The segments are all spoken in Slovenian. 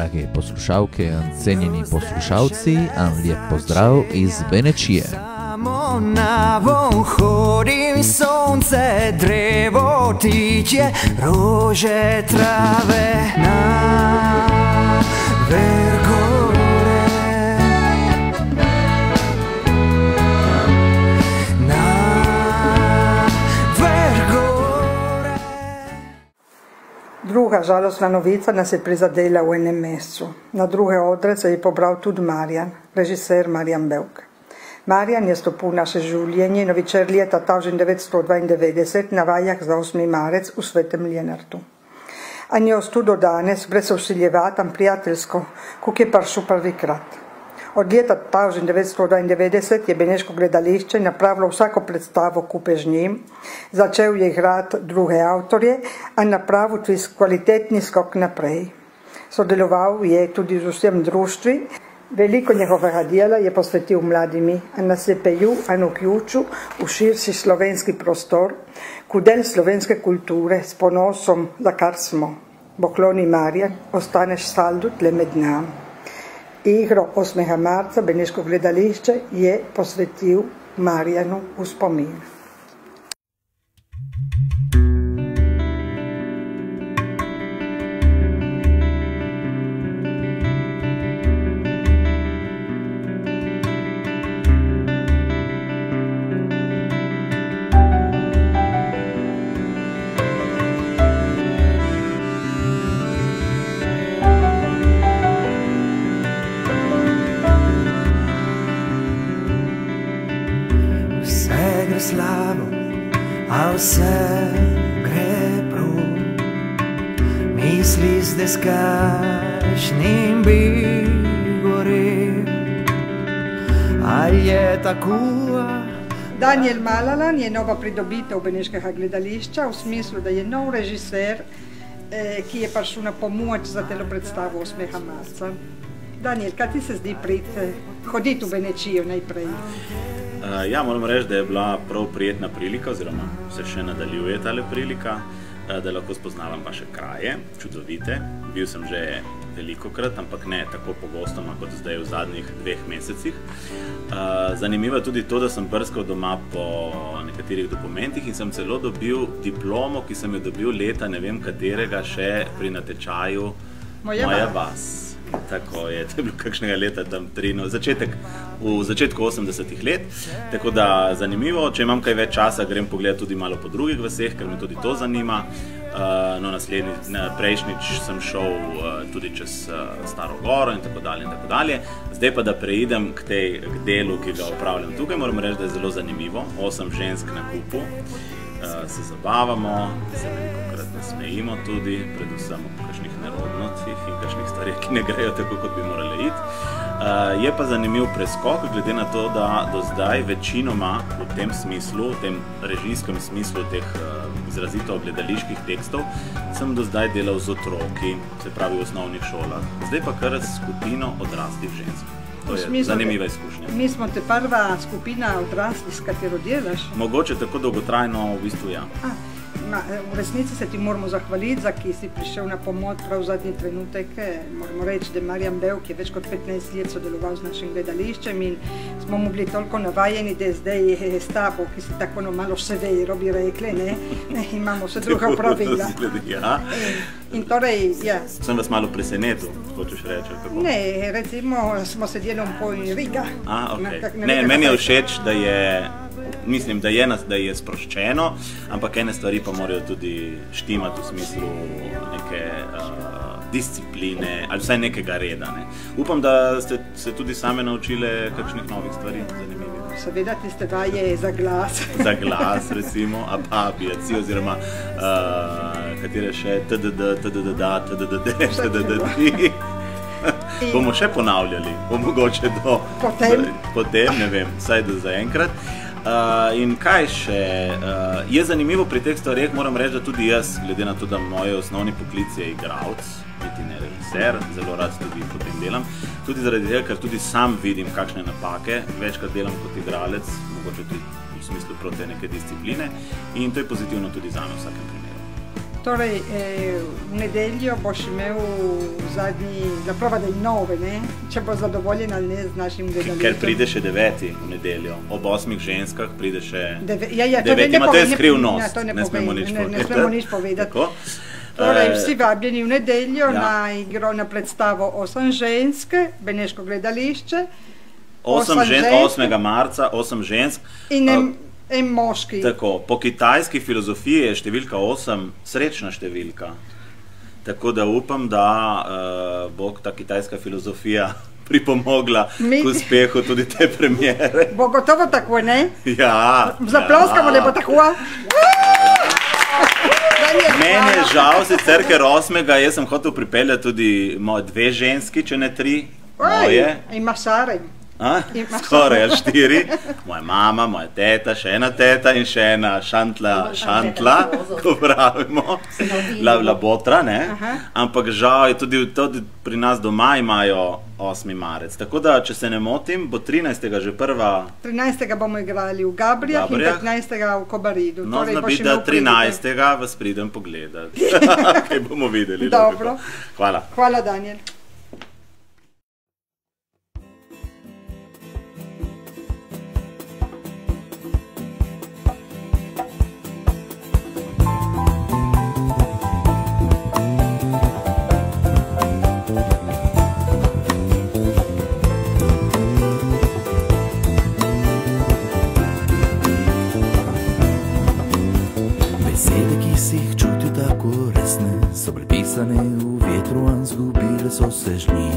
drage poslušalke in cenjeni poslušalci, en lep pozdrav iz Benečije. Samo na von hodim, sonce, drevo, ptičje, rože, trave, na vergore. Na vergore. Druga žalostna novica nas je prizadela v enem mesecu. Na druge odre se je pobral tudi Marjan, režiser Marjan Bevk. Marjan je stopil v naše življenje na večer leta 1992 na vajah za 8. marec v Svetem Lenartu. A je ostal do danes, brez vsiljevati, prijateljsko, kot je prišel prvikrat. Od leta 1992 je beneško gledališče napravilo vsako predstavo kupe z njim, začel je igrati druge avtorje, a napravil tudi kvalitetni skok naprej. Sodeloval je tudi z vsem društvi. Veliko njegovega dela je posvetil mladimi, a nas je pejil in vključil v širši slovenski prostor, kot del slovenske kulture s ponosom, za kar smo. Pokloni Marjan, ostaneš saldo tle med nami. Igro 8. marca beneško gledališče je posvetil Marjanu v spomin. Vse gre slabo, a vse gre prav. Misli zdaj s kakšnim bi gorel. Ali je tako? Daniel Malalan je nova pridobitev beneškega gledališča v smislu, da je nov režiser, ki je prišel na pomoč za telo predstavo 8. marca. Daniel, kaj ti se zdi hoditi v Benečijo najprej? Ja, moram reči, da je bila prav prijetna prilika, oziroma se še nadaljuje tale prilika, da lahko spoznavam vaše kraje, čudovite. Bil sem že velikokrat, ampak ne tako pogostoma kot zdaj v zadnjih 2 mesecih. Zanimivo je tudi to, da sem brskal doma po nekaterih dokumentih in sem celo dobil diplomo, ki sem jo dobil leta ne vem katerega še pri natečaju Moja vas. Tako je, to je bilo kakšnega leta tam v začetku 80-ih let, tako da zanimivo, če imam kaj več časa, grem pogledati tudi malo po drugih vaseh, ker me tudi to zanima. No, prejšnjič sem šel tudi čez Staro Goro in tako dalje in tako dalje. Zdaj pa, da preidem k delu, ki ga opravljam tukaj, moram reči, da je zelo zanimivo. 8 žensk na kupu, se zabavamo, se velikokrat nasmejimo tudi, predvsem o kakšnih nerodnostih in kakšnih stvarih, ki ne grejo tako, kot bi morali iti. Je pa zanimiv preskok, glede na to, da do zdaj večinoma v tem smislu, v tem režijskem smislu teh izrazito gledaliških tekstov, sem do zdaj delal z otroki, se pravi v osnovnih šolah. Zdaj pa kar s skupino odraslih žensk. To je zanimiva izkušnja. Mi smo te prva skupina odraslih, s katero delaš? Mogoče tako dolgotrajno, v bistvu ja. V resnici se ti moramo zahvaliti, za ki si prišel na pomoč prav v zadnji trenutek. Moramo reči, da Marjan Bevk je več kot 15 let sodeloval z našim gledališčem in smo mu bili toliko navajeni, da je zdaj s tabo, ki si tako malo severo bi rekli, imamo vse druga pravila. In torej, ja. Sem vas malo presenetil, hočeš reči, kako? Ne, recimo smo sedeli un po in riga. Ne, meni je všeč, da je mislim, da je sproščeno, ampak ene stvari pa morajo tudi štimati v smislu neke discipline ali vsaj nekega reda. Upam, da ste se tudi same naučile kakšnih novih stvari, zanimivih. Seveda tiste vaje za glas. Za glas, recimo, abijaci oziroma katere še tdd. Bomo še ponavljali, mogoče do potem, ne vem, vsaj do zaenkrat. In kaj še, je zanimivo pri teh stvareh, moram reči, da tudi jaz, glede na to, da moj osnovni poklic je igralec, niti ne režiser, zelo rad tudi potem delam, tudi zaradi tega, ker tudi sam vidim kakšne napake, večkrat delam kot igralec, mogoče tudi v smislu proti neke discipline in to je pozitivno tudi zame v vsakem primeru. Torej, v nedeljo boš imel na prova del 9, ne? Če bo zadovoljen ali ne z našim gledališčem. Ker pride še 9. v nedeljo. Ob 8 ženskah pride še 9. To je skrivnost, ne smemo nič povedati. Ne smemo nič povedati. Torej, vsi vabljeni v nedeljo na igro, na predstavo 8 žensk, Beneško gledališče. 8. marca, 8 žensk. In moški. Tako, po kitajski filozofiji je številka 8 srečna številka. Tako da upam, da bo ta kitajska filozofija pripomogla k uspehu tudi te premiere. Bo gotovo tako, ne? Ja. Zaploskamo, da bo tako. Meni je žal sicer, ker 8. jaz sem hotel pripeljati tudi 2 ženski, če ne 3 moje. Ima Saraj. Skoraj 4. Moja mama, moja teta, še ena teta in še ena šantla, ko pravimo, labotra, ne? Ampak žal je tudi pri nas doma imajo 8. marec. Tako da, če se ne motim, bo 13. že prva... 13. bomo igrali v Gabrijah in 15. v Kobaridu. No, zna biti, da 13. vas pridem pogledati. Kaj bomo videli. Dobro. Hvala. Hvala, Daniel. So prepisane v vetru, a zgubile so se žnje.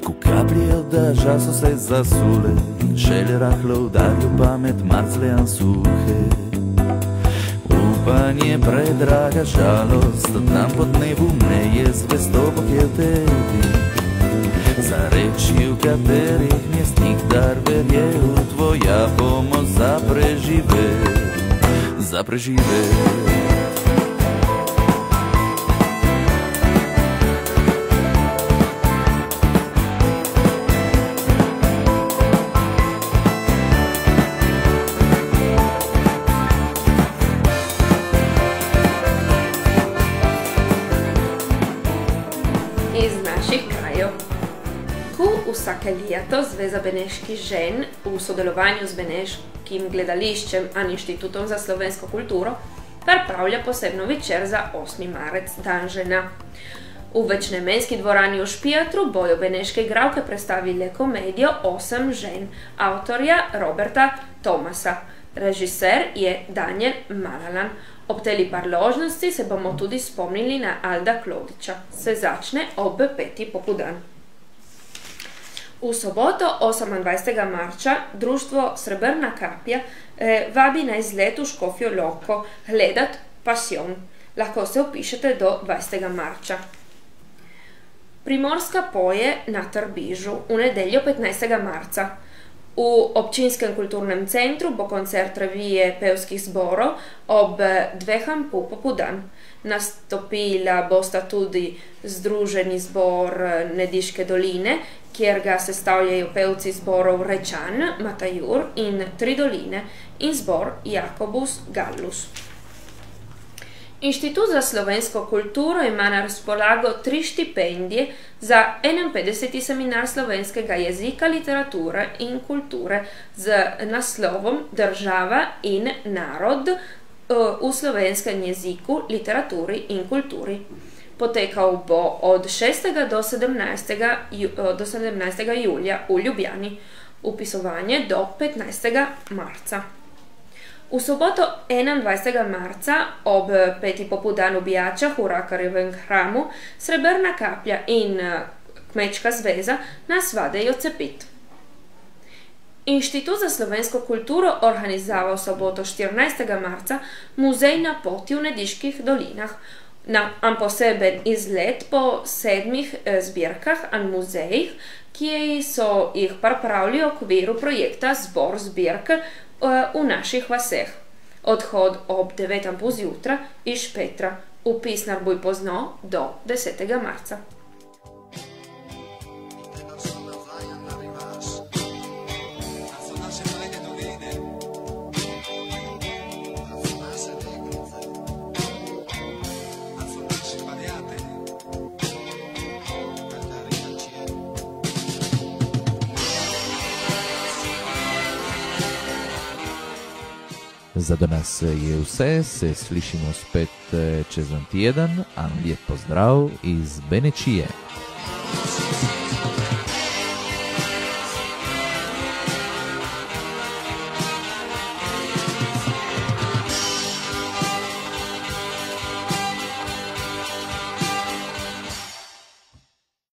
Ko kaplje od daža so se zasule in šele rahlo udarijo pamet marclejan suhe. Upanje predraga žalost, tam pod nebu mneje zvesto pokje v tebi. Za reči, v katerih mestnik dar verjel, tvoja pomoč za preživet. Vsake leto Zveza beneških žen v sodelovanju z Beneškim gledališčem in Inštitutom za slovensko kulturo pripravlja posebno večer za 8. marec, dan žena. V večnamenski dvorani v Špijatru bojo beneške igralke predstavile komedijo 8 žen avtorja Roberta Thomasa. Režiser je Daniel Malalan. Ob tej priložnosti se bomo tudi spomnili na Alda Klodiča. Se začne ob 5. popoldan. V soboto 28. marca društvo Srebrna kaplja vabi na izlet v Škofjo Loko gledat Pasjon. Lahko se upišete do 20. marca. Primorska poje na Trbižu v nedeljo 15. marca. V občinskem kulturnem centru bo koncert revije pevskih zborov ob 2:30 popoldan. Nastopila bosta tudi Združeni zbor Nediške doline, kjer ga sestavljajo pevci zborov Rečan, Matajur in Tri doline in zbor Jakobus Gallus. Inštitut za slovensko kulturo ima na razpolago 3 štipendije za 51. seminar slovenskega jezika, literature in kulture z naslovom Država in narod v slovenskem jeziku, literaturi in kulturi. Potekal bo od 6. do 17. julija v Ljubljani, upisovanje do 15. marca. V soboto 21. marca ob 5. popoldan v Bijačah v Rakarjevem hramu Srebrna kaplja in Kmečka zveza nas vadejo cepit. Inštitut za slovensko kulturo organizira v soboto 14. marca muzej na poti v Nediških dolinah. Poseben izlet po 7 zbirkah in muzejih, ki so jih pripravili v okviru projekta Zbor zbirk v naših vaseh. Odhod ob 9:30 zjutraj iz Petra. Upis narboj pozno do 10. marca. Za danas je vse, se slišimo spet čez en teden, en lep pozdrav iz Benečije.